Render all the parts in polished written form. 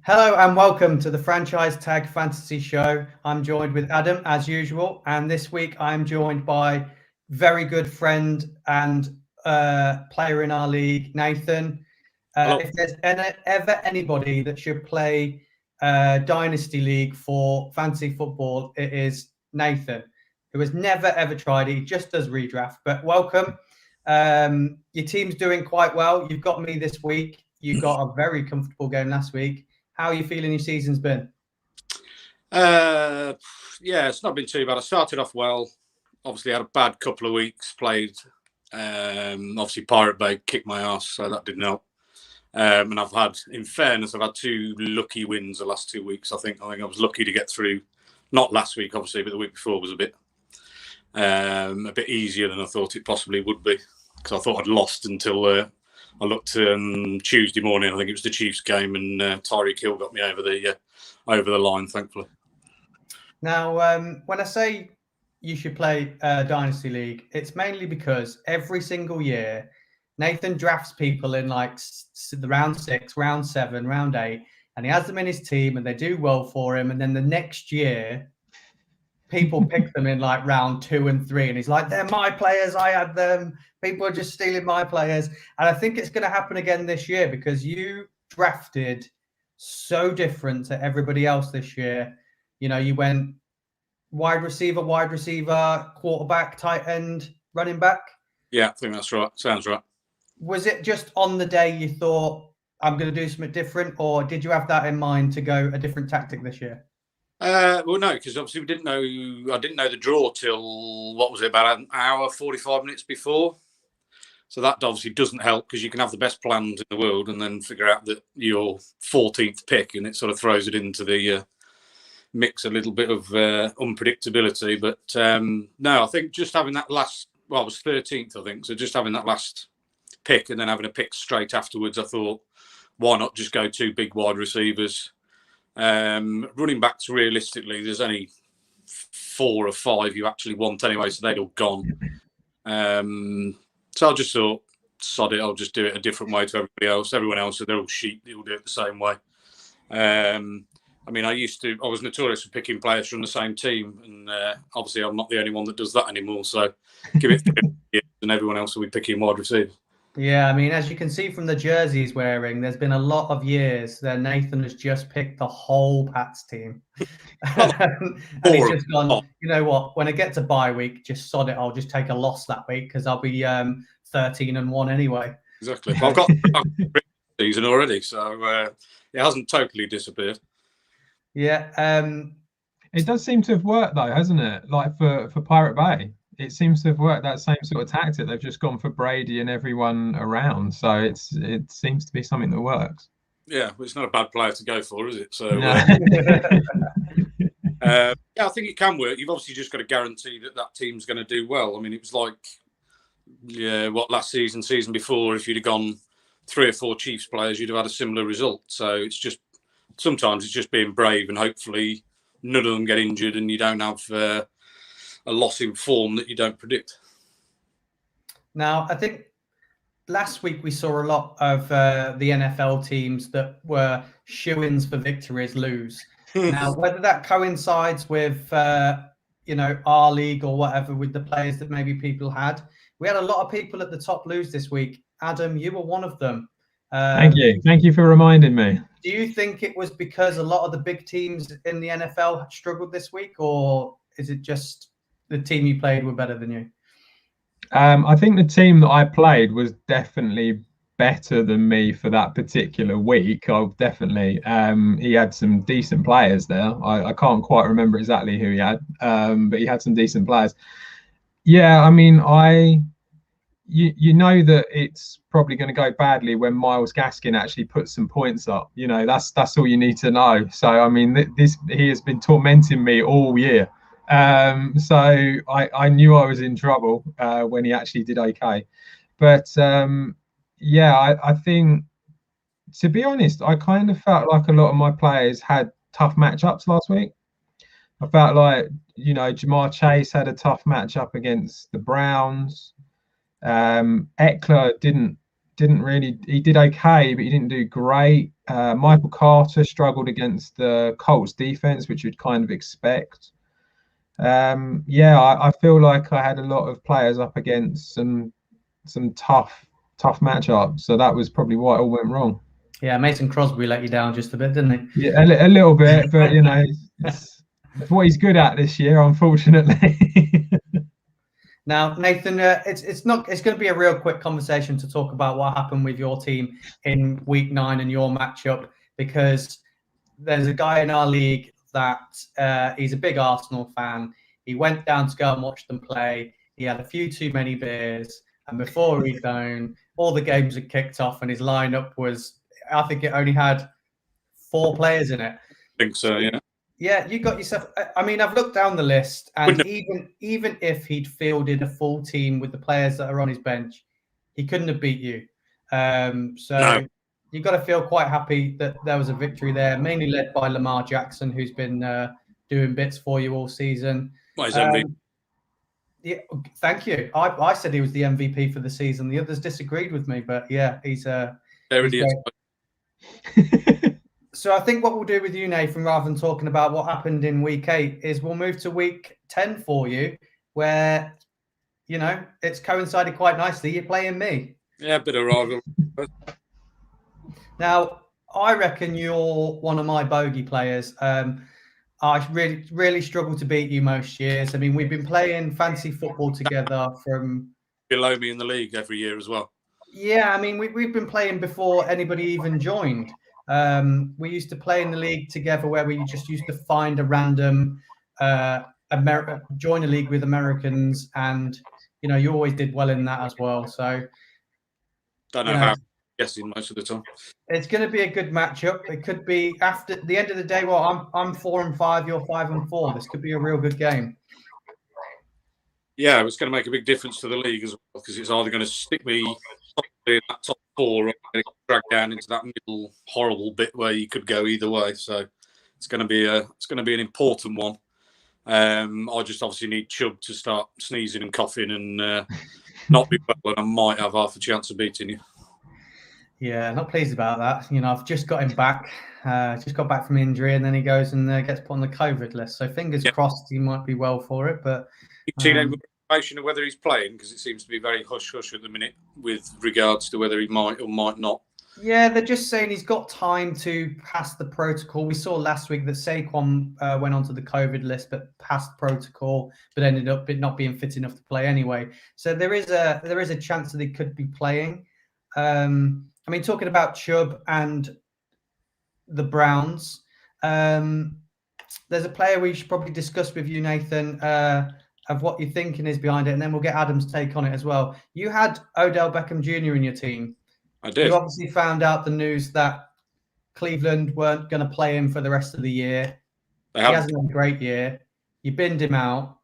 Hello and welcome to the Franchise Tag Fantasy Show. I'm joined with Adam as usual, and this week I'm joined by very good friend and player in our league, Nathan. Hello. If there's ever anybody that should play Dynasty League for fantasy football, it is Nathan, who has never ever tried it. He just does redraft. But welcome. Your team's doing quite well. You've got me this week. You got a very comfortable game last week. How are you feeling your season's been? Yeah, it's not been too bad. I started off well. Obviously, had a bad couple of weeks. Played. Obviously, Pirate Bay kicked my ass, so that didn't help. And I've had, in fairness, I've had two lucky wins the last 2 weeks. I think I was lucky to get through. Not last week, obviously, but the week before was a bit easier than I thought it possibly would be. Because I thought I'd lost until I looked Tuesday morning. I think it was the Chiefs game, and Tyreek Hill got me over the line, thankfully. Now, when I say you should play Dynasty League, it's mainly because every single year Nathan drafts people in like the round 6, round 7, round 8, and he has them in his team, and they do well for him. And then the next year, people pick them in like round 2 and 3, and he's like, "They're my players. I had them. People are just stealing my players." And I think it's going to happen again this year because you drafted so different to everybody else this year. You know, you went wide receiver, quarterback, tight end, running back. Yeah, I think that's right. Sounds right. Was it just on the day you thought, I'm going to do something different, or did you have that in mind to go a different tactic this year? Well, no, because obviously I didn't know the draw till, what was it, about an hour, 45 minutes before. So that obviously doesn't help because you can have the best plans in the world and then figure out that your 14th pick, and it sort of throws it into the mix a little bit of unpredictability. But no, I think just having that last, well, I was 13th, I think. So just having that last pick and then having a pick straight afterwards, I thought, why not just go 2 big wide receivers? Running backs, realistically, there's only 4 or 5 you actually want anyway, so they'd all gone. So I just thought, sod it, I'll just do it a different way to everybody else. Everyone else, they're all sheep, they'll do it the same way. I mean, I was notorious for picking players from the same team, and obviously I'm not the only one that does that anymore. So give it 3 years and everyone else will be picking wide receivers. Yeah, I mean, as you can see from the jersey he's wearing, there's been a lot of years that Nathan has just picked the whole Pats team. And he's just gone, you know what, when I get to bye week, just sod it, I'll just take a loss that week because I'll be 13-1 anyway. Exactly. Well, I've got season already, so it hasn't totally disappeared. Yeah. It does seem to have worked though, hasn't it? Like for Pirate Bay. It seems to have worked, that same sort of tactic. They've just gone for Brady and everyone around. So it seems to be something that works. Yeah, well, it's not a bad player to go for, is it? So No. yeah, I think it can work. You've obviously just got to guarantee that team's going to do well. I mean, it was like, last season before, if you'd have gone 3 or 4 Chiefs players, you'd have had a similar result. So it's just, sometimes it's just being brave, and hopefully none of them get injured and you don't have a loss in form that you don't predict. Now, I think last week we saw a lot of the NFL teams that were shoo-ins for victories lose. Now, whether that coincides with our league or whatever, with the players that maybe people had, we had a lot of people at the top lose this week. Adam, you were one of them. Thank you for reminding me. Do you think it was because a lot of the big teams in the NFL struggled this week, or is it just the team you played were better than you? I think the team that I played was definitely better than me for that particular week. He had some decent players there. I can't quite remember exactly who he had, but he had some decent players. Yeah, I mean, you know that it's probably going to go badly when Myles Gaskin actually puts some points up. You know, that's all you need to know. So I mean, he has been tormenting me all year. So I knew I was in trouble when he actually did okay. But I think, to be honest, I kind of felt like a lot of my players had tough matchups last week. I felt like, Jamar Chase had a tough matchup against the Browns. Eckler didn't he did okay, but he didn't do great. Michael Carter struggled against the Colts defense, which you'd kind of expect. I feel like I had a lot of players up against some tough matchups, so that was probably why it all went wrong. Yeah, Mason Crosby let you down just a bit, didn't he? Yeah, a little bit, but it's what he's good at this year, unfortunately. Now, Nathan, it's going to be a real quick conversation to talk about what happened with your team in week 9 and your matchup, because there's a guy in our league that he's a big Arsenal fan. He went down to go and watch them play. He had a few too many beers, and before he'd known, all the games had kicked off, and his lineup was, I think it only had 4 players in it. I think so, yeah. Yeah, you got yourself. I mean, I've looked down the list, and even if he'd fielded a full team with the players that are on his bench, he couldn't have beat you. So you've got to feel quite happy that there was a victory there, mainly led by Lamar Jackson, who's been doing bits for you all season. What is MVP? Yeah, thank you. I said he was the MVP for the season. The others disagreed with me, but yeah, he's there it is. So I think what we'll do with you, Nathan, rather than talking about what happened in week 8, is we'll move to week 10 for you, where, it's coincided quite nicely. You're playing me. Yeah, a bit of rival. Now, I reckon you're one of my bogey players. I really, really struggle to beat you most years. I mean, we've been playing fantasy football together from... Below me in the league every year as well. Yeah, I mean, we've been playing before anybody even joined. We used to play in the league together where we just used to find a random join a league with Americans, and you always did well in that as well. So don't know how I'm guessing most of the time. It's going to be a good matchup. It could be after the end of the day. Well, I'm 4-5, you're 5-4. This could be a real good game. Yeah, it's going to make a big difference to the league as well, because it's either going to stick me in that top 4 or drag down into that middle horrible bit where you could go either way. So it's going to be an important one. I just obviously need Chubb to start sneezing and coughing and not be well, and I might have half a chance of beating you. Yeah, not pleased about that. I've just got him back. Just got back from injury, and then he goes and gets put on the COVID list. So fingers crossed he might be well for it. But you've seen any information of whether he's playing, because it seems to be very hush-hush at the minute with regards to whether he might or might not. Yeah, they're just saying he's got time to pass the protocol. We saw last week that Saquon went onto the COVID list, but passed protocol, but ended up not being fit enough to play anyway. So there is a chance that he could be playing. I mean, talking about Chubb and the Browns, there's a player we should probably discuss with you, Nathan, of what you're thinking is behind it, and then we'll get Adam's take on it as well. You had Odell Beckham Jr. in your team. I did. You obviously found out the news that Cleveland weren't going to play him for the rest of the year. He hasn't had a great year. You binned him out.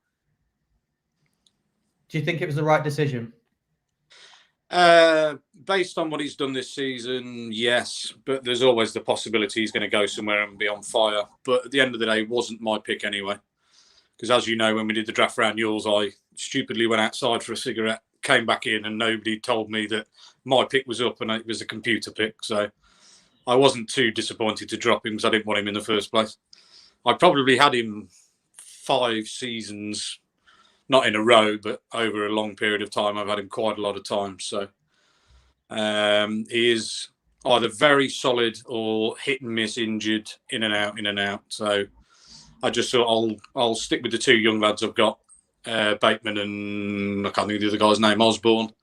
Do you think it was the right decision? Based on what he's done this season, yes. But there's always the possibility he's going to go somewhere and be on fire. But at the end of the day, it wasn't my pick anyway. Because as you know, when we did the draft round yours, I stupidly went outside for a cigarette, came back in, and nobody told me that my pick was up and it was a computer pick. So I wasn't too disappointed to drop him because I didn't want him in the first place. I probably had him 5 seasons, not in a row, but over a long period of time. I've had him quite a lot of times. So he is either very solid or hit and miss, injured, in and out. So I just thought I'll stick with the 2 young lads I've got, Bateman and I can't think of the other guy's name, Osborne.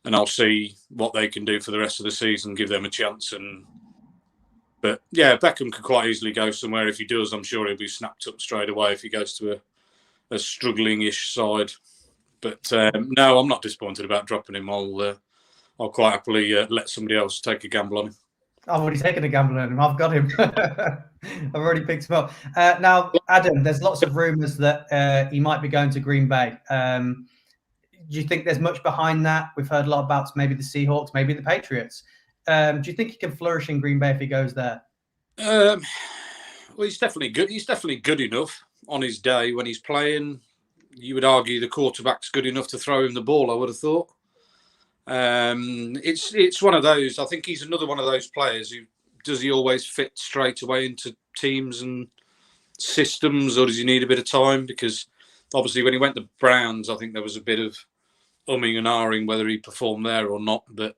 And I'll see what they can do for the rest of the season, give them a chance. But yeah, Beckham could quite easily go somewhere. If he does, I'm sure he'll be snapped up straight away if he goes to a struggling-ish side. But no, I'm not disappointed about dropping him. I'll quite happily let somebody else take a gamble on him. I've already taken a gamble on him. I've got him. I've already picked him up. Now, Adam, there's lots of rumours that he might be going to Green Bay. Do you think there's much behind that? We've heard a lot about maybe the Seahawks, maybe the Patriots. Do you think he can flourish in Green Bay if he goes there? Well, he's definitely good. He's definitely good enough on his day when he's playing. You would argue the quarterback's good enough to throw him the ball, I would have thought. It's one of those. I think he's another one of those players who does he always fit straight away into teams and systems, or does he need a bit of time? Because obviously when he went to Browns, I think there was a bit of umming and ahhing whether he performed there or not. But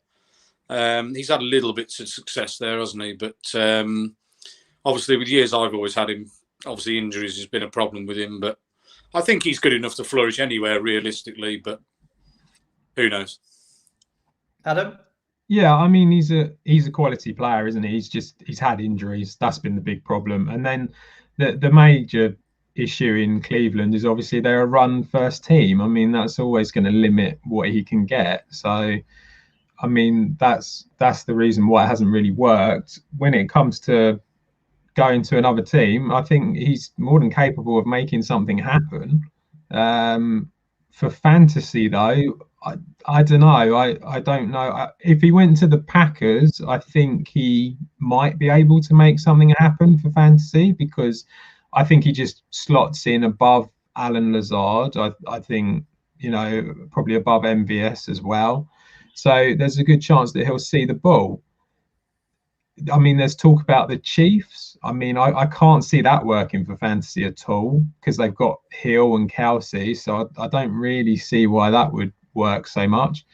he's had a little bit of success there, hasn't he? But obviously with years I've always had him, obviously injuries has been a problem with him. But I think he's good enough to flourish anywhere realistically. But who knows? Adam? Yeah, I mean he's a quality player, isn't he? He's had injuries. That's been the big problem. And then the major issue in Cleveland is obviously they're a run first team. I mean that's always going to limit what he can get. So I mean that's the reason why it hasn't really worked. When it comes to going to another team, I think he's more than capable of making something happen. For fantasy though, I don't know. I don't know. If he went to the Packers, I think he might be able to make something happen for fantasy, because I think he just slots in above Alan Lazard. I think, probably above MVS as well. So there's a good chance that he'll see the ball. I mean, there's talk about the Chiefs. I mean, I can't see that working for fantasy at all, because they've got Hill and Kelsey. So I don't really see why that would work so much.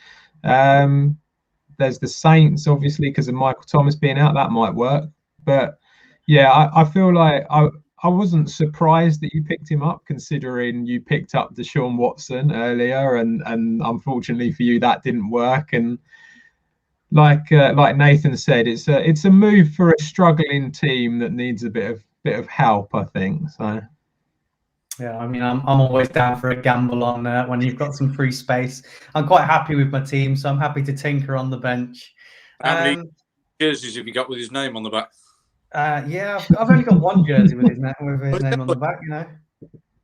There's the Saints, obviously, because of Michael Thomas being out. That might work. But yeah, I feel like I wasn't surprised that you picked him up, considering you picked up Deshaun Watson earlier, and unfortunately for you that didn't work. And like Nathan said, it's a move for a struggling team that needs a bit of help, I think. So yeah, I mean, I'm always down for a gamble on when you've got some free space. I'm quite happy with my team, so I'm happy to tinker on the bench. How many jerseys have you got with his name on the back? Yeah, I've only got one jersey with his name on the back.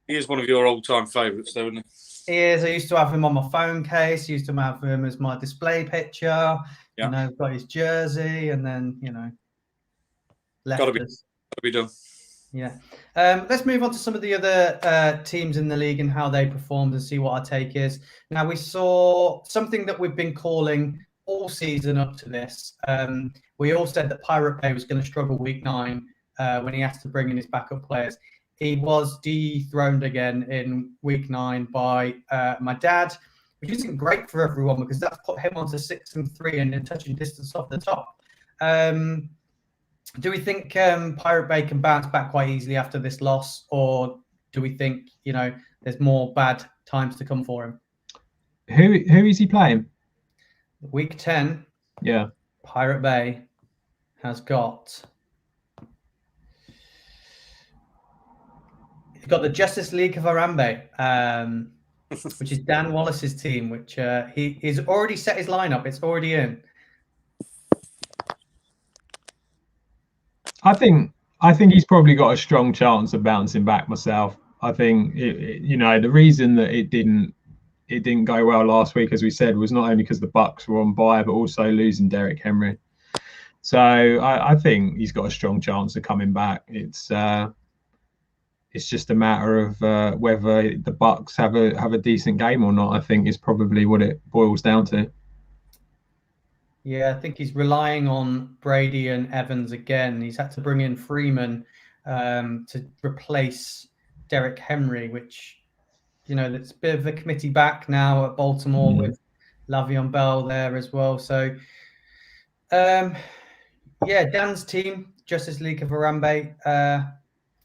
He is one of your all-time favourites, though, isn't he? He is. I used to have him on my phone case. I used to have him as my display picture. Yeah. Got his jersey, and then left Got to be done. Yeah. Let's move on to some of the other teams in the league and how they performed, and see what our take is. Now, we saw something that we've been calling all season up to this. We all said that Pirate Bay was going to struggle week 9 when he has to bring in his backup players. He was dethroned again in week 9 by my dad, which isn't great for everyone, because that's put him onto 6-3 and in touching distance off the top. Do we think Pirate Bay can bounce back quite easily after this loss, or do we think there's more bad times to come for him? Who is he playing? Week 10. Yeah. Pirate Bay has got. He's got the Justice League of Harambe, which is Dan Wallace's team, which he's already set his lineup. It's already in. I think he's probably got a strong chance of bouncing back myself. I think the reason that it didn't go well last week, as we said, was not only because the Bucks were on bye, but also losing Derrick Henry. So I think he's got a strong chance of coming back. It's just a matter of whether the Bucks have a decent game or not. I think is probably what it boils down to. Yeah, I think he's relying on Brady and Evans again. He's had to bring in Freeman to replace Derrick Henry, which, that's a bit of a committee back now at Baltimore with Le'Veon Bell there as well. So, Dan's team, Justice League of Harambe,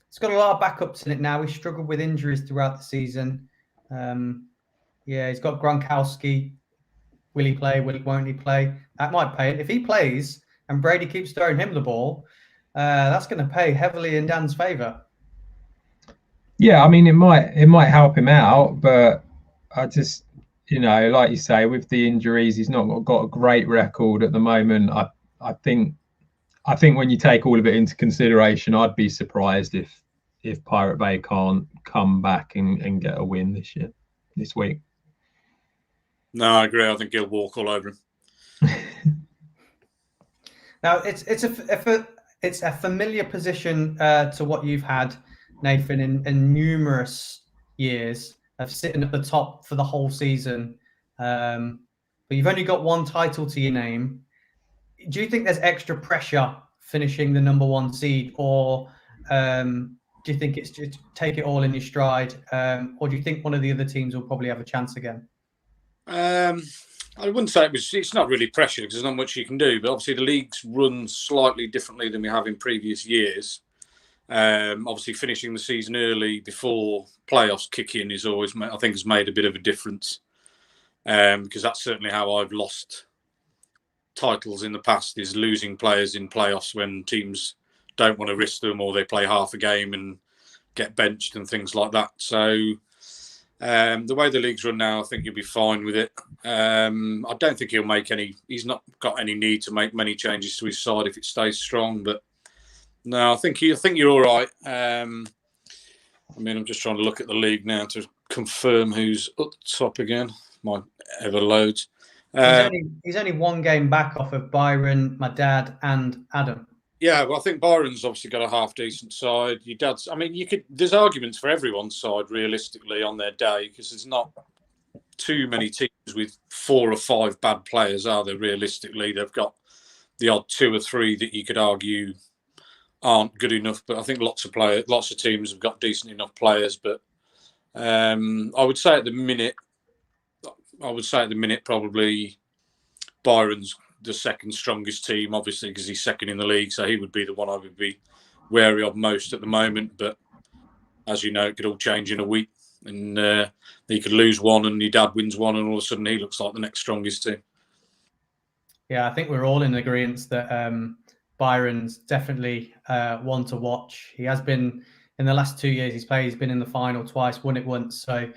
it's got a lot of backups in it now. He's struggled with injuries throughout the season. He's got Gronkowski. Will he play? Won't he play? That might pay. If he plays and Brady keeps throwing him the ball, that's going to pay heavily in Dan's favour. Yeah, I mean, it might help him out, but I just, like you say, with the injuries, he's not got a great record at the moment. I think when you take all of it into consideration, I'd be surprised if Pirate Bay can't come back and get a win this week. No, I agree. I think he'll walk all over him. Now, it's a familiar position to what you've had, Nathan, in numerous years of sitting at the top for the whole season. but you've only got one title to your name. Do you think there's extra pressure finishing the number 1 seed, or do you think it's just take it all in your stride, or do you think one of the other teams will probably have a chance again? I wouldn't say it's not really pressure because there's not much you can do, but obviously the leagues run slightly differently than we have in previous years. Obviously finishing the season early before playoffs kick in is always, I think, has made a bit of a difference, because that's certainly how I've lost titles in the past, is losing players in playoffs when teams don't want to risk them, or they play half a game and get benched and things like that. So the way the leagues run now, I think you'll be fine with it. I don't think he's not got any need to make many changes to his side if it stays strong, but no, I think you're all right. I'm just trying to look at the league now to confirm who's up top again. My ever loads. He's only 1 game back off of Byron, my dad, and Adam. Yeah, well, I think Byron's obviously got a half decent side. Your dad's, there's arguments for everyone's side realistically on their day, because there's not too many teams with 4 or 5 bad players, are there? Realistically, they've got the odd 2 or 3 that you could argue aren't good enough, but I think lots of teams have got decent enough players. But I would say at the minute, probably Byron's the second strongest team, obviously, because he's second in the league, so he would be the one I would be wary of most at the moment. But as you know, it could all change in a week, and you could lose one and your dad wins one, and all of a sudden he looks like the next strongest team. Yeah, I think we're all in agreement that Byron's definitely one to watch. He has been, in the last 2 years he's played, he's been in the final twice, won it once, so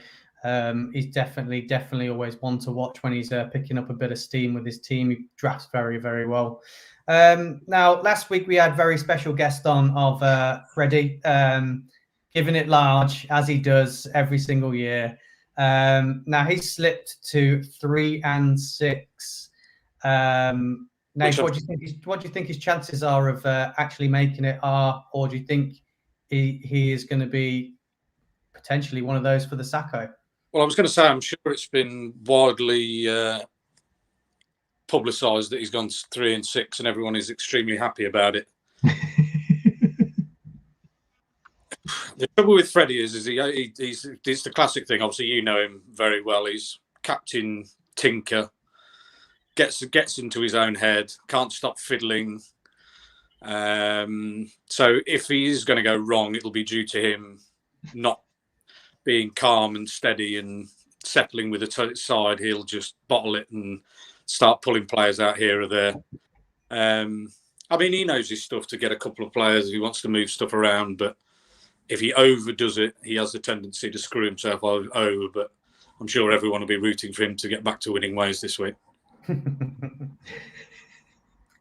he's definitely always one to watch when he's picking up a bit of steam with his team. He drafts very, very well. Now, last week we had very special guest on of Freddie, giving it large, as he does every single year. Now he's slipped to 3-6. Nate, what do you think his chances are of actually making it are, or do you think he is going to be potentially one of those for the Sacco? Well, I was going to say, I'm sure it's been widely publicised that he's gone 3-6, and everyone is extremely happy about it. The trouble with Freddie is he's the classic thing. Obviously, you know him very well. He's Captain Tinker, gets into his own head, can't stop fiddling. So if he is going to go wrong, it'll be due to him not being calm and steady and settling with the side. He'll just bottle it and start pulling players out here or there. He knows his stuff to get a couple of players. He wants to move stuff around, but if he overdoes it, he has the tendency to screw himself over. But I'm sure everyone will be rooting for him to get back to winning ways this week.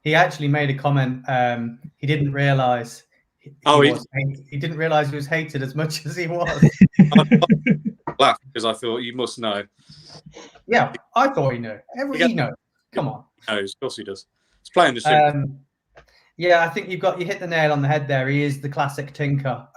He actually made a comment. He didn't realise. He didn't realise he was hated as much as he was. I laughed because I thought, you must know. Yeah, I thought he knew. He knows. Come on. He knows. Of course he does. He's playing the simple. Yeah, I think you hit the nail on the head there. He is the classic tinker.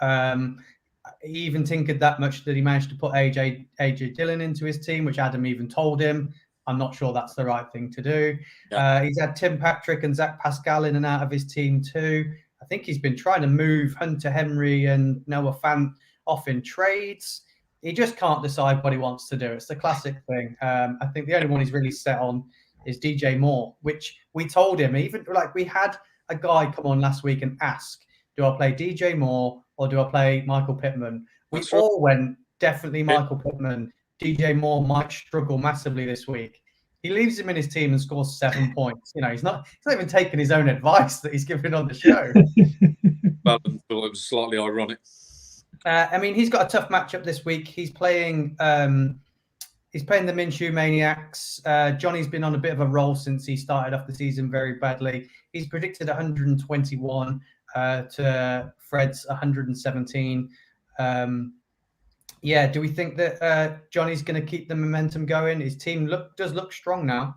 He even tinkered that much that he managed to put AJ Dillon into his team, which Adam even told him. I'm not sure that's the right thing to do. Yeah. He's had Tim Patrick and Zach Pascal in and out of his team too. I think he's been trying to move Hunter Henry and Noah Fant off in trades. He just can't decide what he wants to do. It's the classic thing. I think the only one he's really set on is DJ Moore, which we told him, even like we had a guy come on last week and ask, do I play DJ Moore or do I play Michael Pittman? We all went, definitely Michael Pittman. DJ Moore might struggle massively this week. He leaves him in his team and scores 7 points. He's not even taking his own advice that he's giving on the show. Well, I thought it was slightly ironic. He's got a tough matchup this week. He's playing the Minshew Maniacs. Johnny's been on a bit of a roll since he started off the season very badly. He's predicted 121 to Fred's 117. Do we think that Johnny's going to keep the momentum going? His team does look strong now.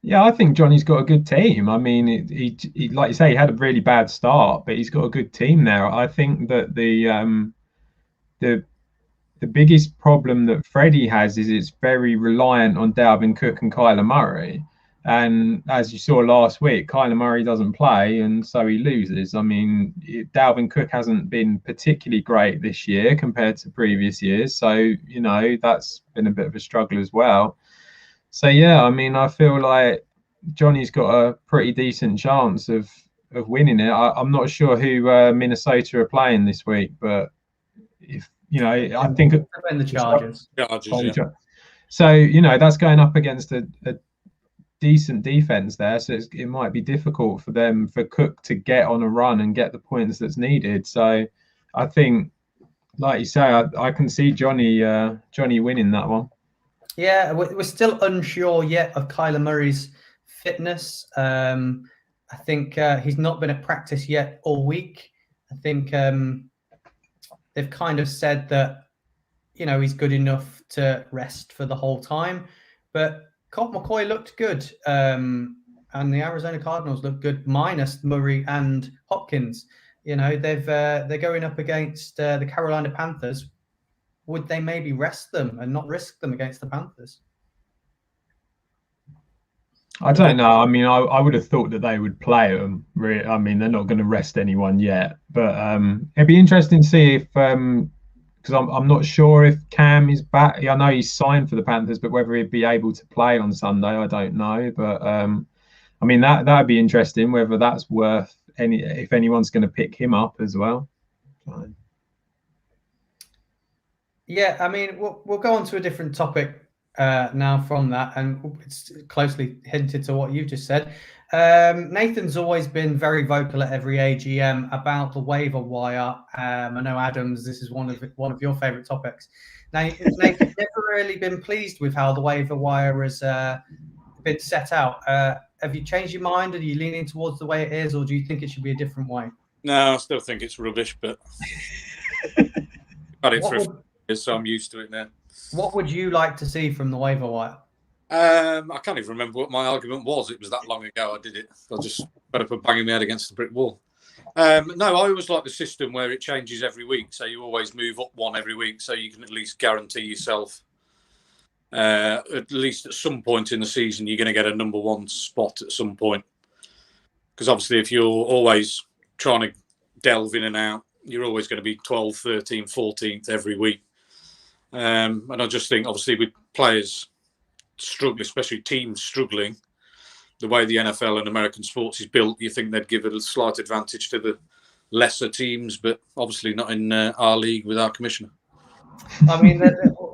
Yeah, I think Johnny's got a good team. He like you say, he had a really bad start, but he's got a good team there. I think that the biggest problem that Freddie has is it's very reliant on Dalvin Cook and Kyler Murray. And as you saw last week, Kyler Murray doesn't play, and so he loses. I mean, Dalvin Cook hasn't been particularly great this year compared to previous years. So, you know, that's been a bit of a struggle as well. So, yeah, I mean, I feel like Johnny's got a pretty decent chance of winning it. I'm not sure who Minnesota are playing this week, but if, you know, I think the Chargers. Yeah. So, you know, that's going up against a decent defense there, so it might be difficult for Cook to get on a run and get the points that's needed. So I think, like you say, I can see Johnny winning that one. Yeah, we're still unsure yet of Kyler Murray's fitness. I think he's not been at practice yet all week. I think they've kind of said that, you know, he's good enough to rest for the whole time, but Colt McCoy looked good, and the Arizona Cardinals looked good, minus Murray and Hopkins. You know, they're going up against the Carolina Panthers. Would they maybe rest them and not risk them against the Panthers? I don't know. I mean, I would have thought that they would play them. I mean, they're not going to rest anyone yet, but it'd be interesting to see if. Because I'm not sure if Cam is back. I know he's signed for the Panthers, but whether he'd be able to play on Sunday, I don't know. But I mean, that'd be interesting. Whether that's worth if anyone's going to pick him up as well. Fine. Yeah, I mean, we'll go on to a different topic now from that, and it's closely hinted to what you've just said. Nathan's always been very vocal at every AGM about the waiver wire. I know, Adams, this is one of your favourite topics. Now, Nathan's never really been pleased with how the waiver wire has been set out. Have you changed your mind? Are you leaning towards the way it is, or do you think it should be a different way? No, I still think it's rubbish, but had it for years, so I'm used to it now. What would you like to see from the waiver wire? I can't even remember what my argument was. It was that long ago I did it. I just fed up banging my head against the brick wall. No, I always like the system where it changes every week. So you always move up one every week, so you can at least guarantee yourself, at least at some point in the season, you're going to get a number one spot at some point. Because obviously, if you're always trying to delve in and out, you're always going to be 12th, 13th, 14th every week. And I just think, obviously, with players struggling, especially teams struggling, the way the NFL and American sports is built, you think they'd give it a slight advantage to the lesser teams, but obviously not in our league with our commissioner. I mean,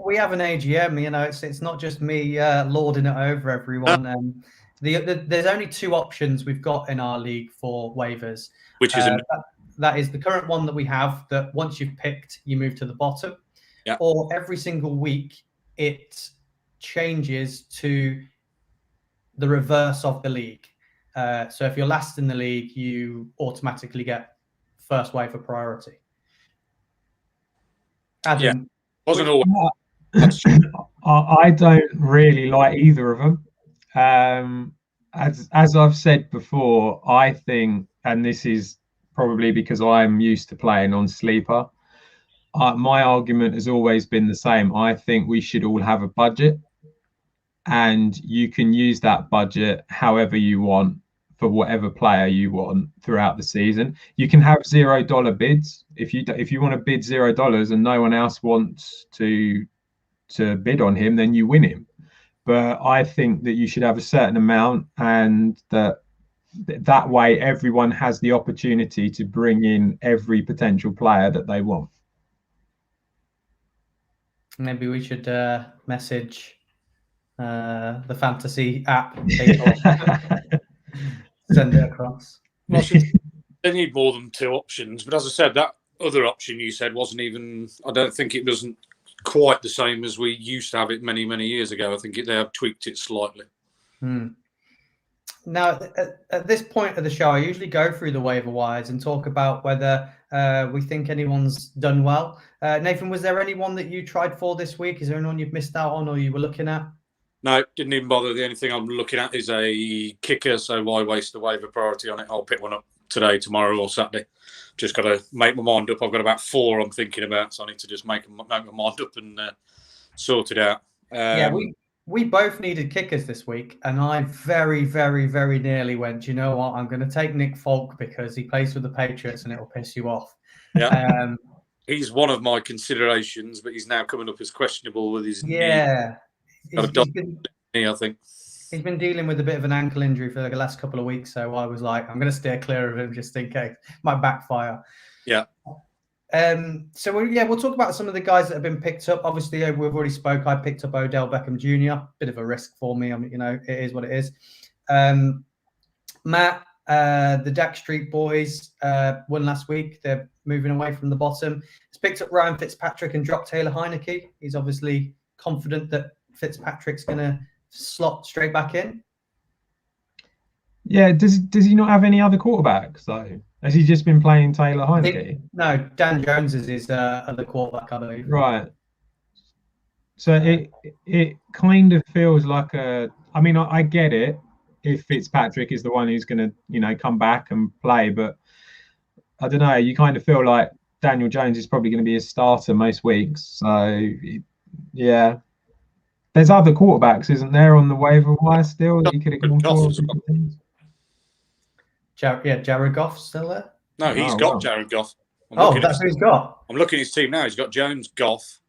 we have an AGM, you know, it's not just me lording it over everyone. There's only two options we've got in our league for waivers. Which is that is the current one that we have, that once you've picked, you move to the bottom. Yeah. Or every single week, it changes to the reverse of the league. So if you're last in the league, you automatically get first waiver priority. Adam, yeah, wasn't always. I don't really like either of them. As I've said before, I think, and this is probably because I'm used to playing on Sleeper, my argument has always been the same. I think we should all have a budget, and you can use that budget however you want for whatever player you want throughout the season. You can have $0 bids if you want to bid $0 and no one else wants to bid on him, then you win him. But I think that you should have a certain amount, and that way everyone has the opportunity to bring in every potential player that they want. Maybe we should message the fantasy app. Send it across. Well, they need more than two options. But as I said, that other option you said wasn't even, I don't think it wasn't quite the same as we used to have it many, many years ago. I think they have tweaked it slightly. Now, at this point of the show, I usually go through the waiver wires and talk about whether we think anyone's done well. Nathan, was there anyone that you tried for this week? Is there anyone you've missed out on or you were looking at? No, didn't even bother. The only thing I'm looking at is a kicker, so why waste the waiver priority on it? I'll pick one up today, tomorrow, or Saturday. Just got to make my mind up. I've got about 4 I'm thinking about, so I need to just make my mind up and sort it out. Yeah, we both needed kickers this week, and I very, very, very nearly went, you know what, I'm going to take Nick Folk because he plays for the Patriots and it'll piss you off. Yeah. He's one of my considerations, but he's now coming up as questionable with his knee. Yeah. I think. He's been dealing with a bit of an ankle injury for the last couple of weeks, so I was like, I'm going to steer clear of him just in case. Might backfire. Yeah. So we'll talk about some of the guys that have been picked up. Obviously, we've already spoke. I picked up Odell Beckham Jr. Bit of a risk for me. I mean, it is what it is. Matt, the Dak Street boys won last week. They're moving away from the bottom. He's picked up Ryan Fitzpatrick and dropped Taylor Heineke. He's obviously confident that Fitzpatrick's going to slot straight back in. Yeah, does he not have any other quarterbacks though? Has he just been playing Taylor Heineke? No, Dan Jones is his other quarterback, I believe. Right. So it kind of feels like I mean, I get it if Fitzpatrick is the one who's going to, come back and play, but I don't know. You kind of feel like Daniel Jones is probably going to be a starter most weeks. So, yeah. There's other quarterbacks, isn't there, on the waiver wire still that you could have gone for? Jared Goff's still there? No, he's got Jared Goff. That's who he's got. I'm looking at his team now. He's got Jones, Goff,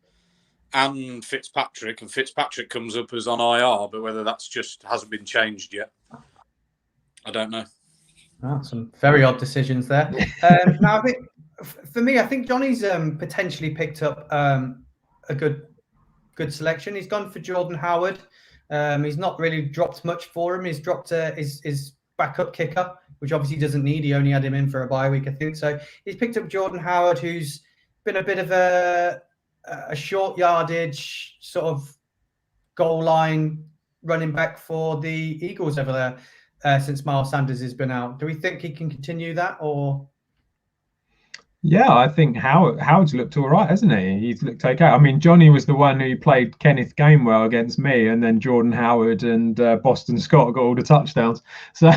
and Fitzpatrick. And Fitzpatrick comes up as on IR, but whether that's just hasn't been changed yet, I don't know. Some very odd decisions there. Now, I think, for me, I think Johnny's potentially picked up a good selection. He's gone for Jordan Howard. He's not really dropped much for him. He's dropped his backup kicker, which obviously doesn't need. He only had him in for a bye week, I think. So he's picked up Jordan Howard, who's been a bit of a short yardage sort of goal line running back for the Eagles over there since Miles Sanders has been out. Do we think he can continue that, or? Yeah, I think Howard's looked all right, hasn't he? He's looked okay. I mean, Johnny was the one who played Kenneth Gainwell against me, and then Jordan Howard and Boston Scott got all the touchdowns. So,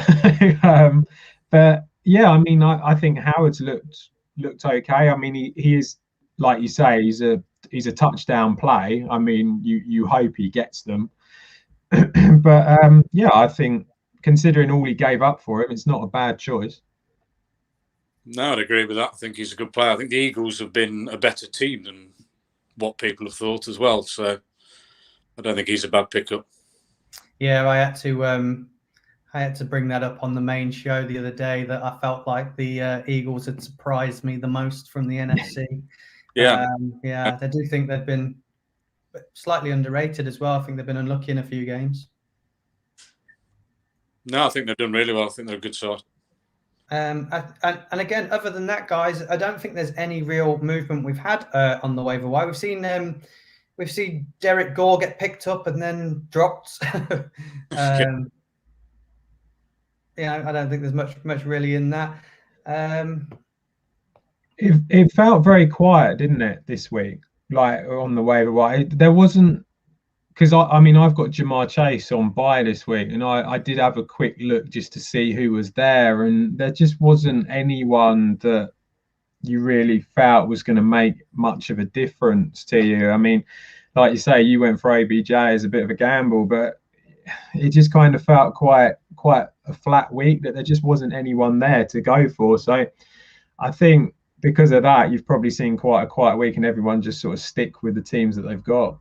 but yeah, I mean, I think Howard's looked okay. I mean, he is, like you say, he's a touchdown play. I mean, you hope he gets them. But yeah, I think considering all he gave up for him, it's not a bad choice. No, I'd agree with that. I think he's a good player. I think the Eagles have been a better team than what people have thought as well. So I don't think he's a bad pickup. Yeah, I had to bring that up on the main show the other day, that I felt like the Eagles had surprised me the most from the NFC. Yeah. I do think they've been slightly underrated as well. I think they've been unlucky in a few games. No, I think they've done really well. I think they're a good side. And again, other than that, guys, I don't think there's any real movement we've had on the waiver wire. We've seen Derek Gore get picked up and then dropped. I don't think there's much really in that. It felt very quiet, didn't it, this week? Like on the waiver wire, there wasn't. Because I mean, I've got Jamar Chase on bye this week, and I did have a quick look just to see who was there, and there just wasn't anyone that you really felt was going to make much of a difference to you. I mean, like you say, you went for OBJ as a bit of a gamble, but it just kind of felt quite a flat week, that there just wasn't anyone there to go for. So I think because of that, you've probably seen quite a quiet week, and everyone just sort of stick with the teams that they've got.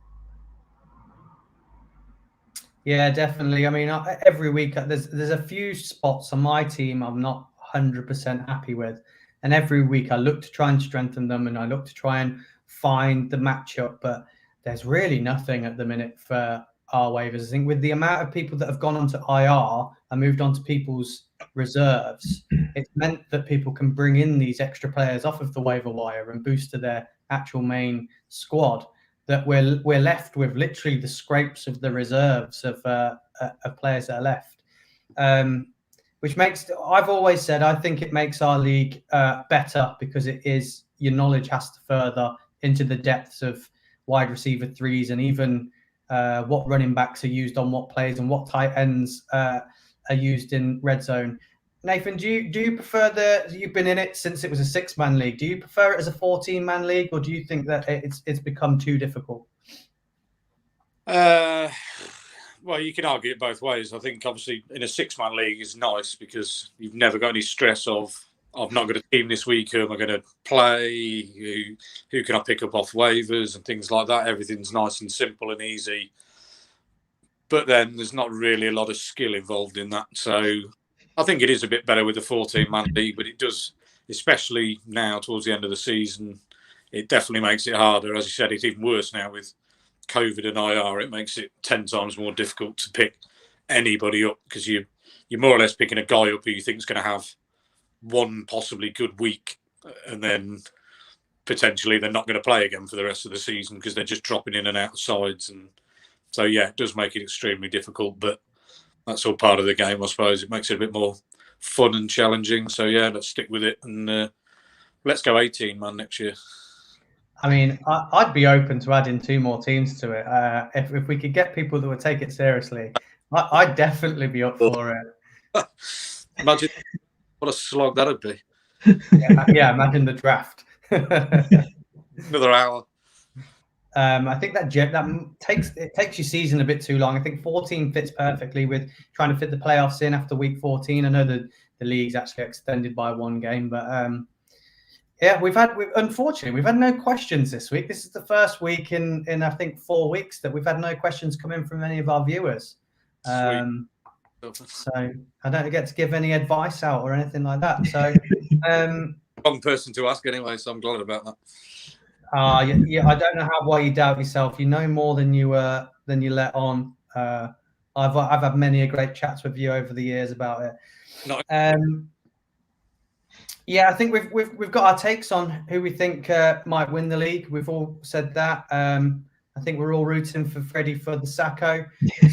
Yeah, definitely. I mean, every week there's a few spots on my team I'm not 100% happy with, and every week I look to try and strengthen them, and I look to try and find the matchup. But there's really nothing at the minute for our waivers. I think with the amount of people that have gone onto IR and moved on to people's reserves, it's meant that people can bring in these extra players off of the waiver wire and boost to their actual main squad. That we're left with literally the scrapes of the reserves of players that are left, which makes, I've always said, I think it makes our league better, because it is, your knowledge has to further into the depths of wide receiver threes, and even what running backs are used on what plays, and what tight ends are used in red zone. Nathan, do you prefer you've been in it since it was a 6-man league? Do you prefer it as a 14-man league, or do you think that it's become too difficult? Well, you can argue it both ways. I think obviously in a 6-man league is nice because you've never got any stress of I've not got a team this week. Who am I going to play? Who can I pick up off waivers and things like that? Everything's nice and simple and easy. But then there's not really a lot of skill involved in that. So I think it is a bit better with the 14-man league, but it does, especially now towards the end of the season, it definitely makes it harder. As you said, it's even worse now with COVID and IR. It makes it 10 times more difficult to pick anybody up because you're more or less picking a guy up who you think is going to have one possibly good week, and then potentially they're not going to play again for the rest of the season because they're just dropping in and out of sides. And so, yeah, it does make it extremely difficult, but that's all part of the game, I suppose. It makes it a bit more fun and challenging. So, yeah, let's stick with it and let's go 18-man next year. I mean, I'd be open to adding 2 more teams to it. If we could get people that would take it seriously, I'd definitely be up for it. Imagine what a slog that would be. Yeah, imagine the draft. Another hour. I think that takes your season a bit too long. I think 14 fits perfectly with trying to fit the playoffs in after week 14. I know the league's actually extended by 1 game, but yeah, unfortunately we've had no questions this week. This is the first week in I think 4 weeks that we've had no questions come in from any of our viewers. So I don't get to give any advice out or anything like that. So wrong person to ask anyway, so I'm glad about that. Yeah, I don't know why you doubt yourself. You know more than you let on. I've had many great chats with you over the years about it. Yeah, I think we've got our takes on who we think might win the league. We've all said that. I think we're all rooting for Freddie for the Sacco.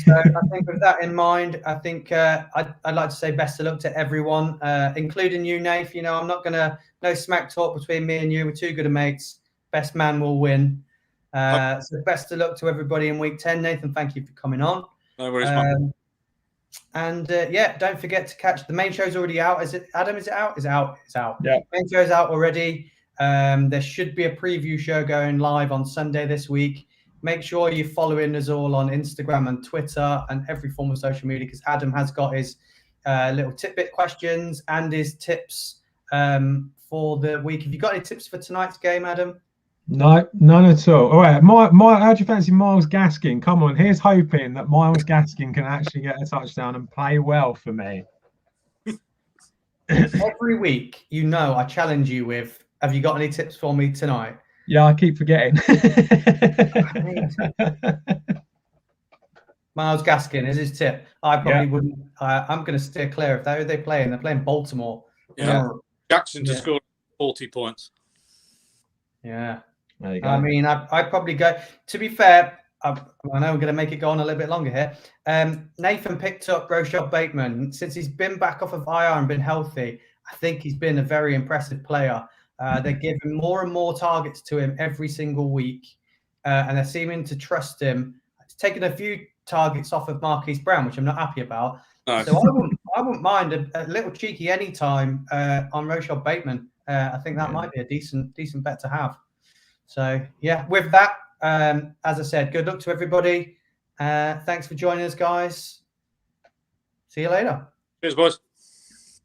So I think with that in mind, I think I'd like to say best of luck to everyone, including you, Nath. You know, I'm not no smack talk between me and you. We're too good of mates. Best man will win. So best of luck to everybody in week 10. Nathan, thank you for coming on. No worries, man. And yeah, don't forget to catch the main show's already out. Is it, Adam? Is it out? It's out. Yeah. Main show's out already. There should be a preview show going live on Sunday this week. Make sure you're following us all on Instagram and Twitter and every form of social media because Adam has got his little tidbit questions and his tips for the week. Have you got any tips for tonight's game, Adam? No, none at all. All right, how do you fancy Miles Gaskin? Come on, here's hoping that Miles Gaskin can actually get a touchdown and play well for me. Every week, you know, I challenge you with, have you got any tips for me tonight? Yeah, I keep forgetting. Miles Gaskin is his tip. I probably wouldn't. I'm going to steer clear of that. Who are they playing? They're playing Baltimore. Yeah, Jackson to score 40 points. Yeah. There you go. I mean, I'd probably go. To be fair, I know I'm going to make it go on a little bit longer here. Nathan picked up Rashad Bateman. Since he's been back off of IR and been healthy, I think he's been a very impressive player. They're giving more and more targets to him every single week, and they're seeming to trust him. It's taken a few targets off of Marquise Brown, which I'm not happy about. No. So I wouldn't mind a little cheeky anytime on Rashad Bateman. I think that might be a decent bet to have. So yeah, with that, as I said, good luck to everybody. Thanks for joining us, guys. See you later. Cheers, boys.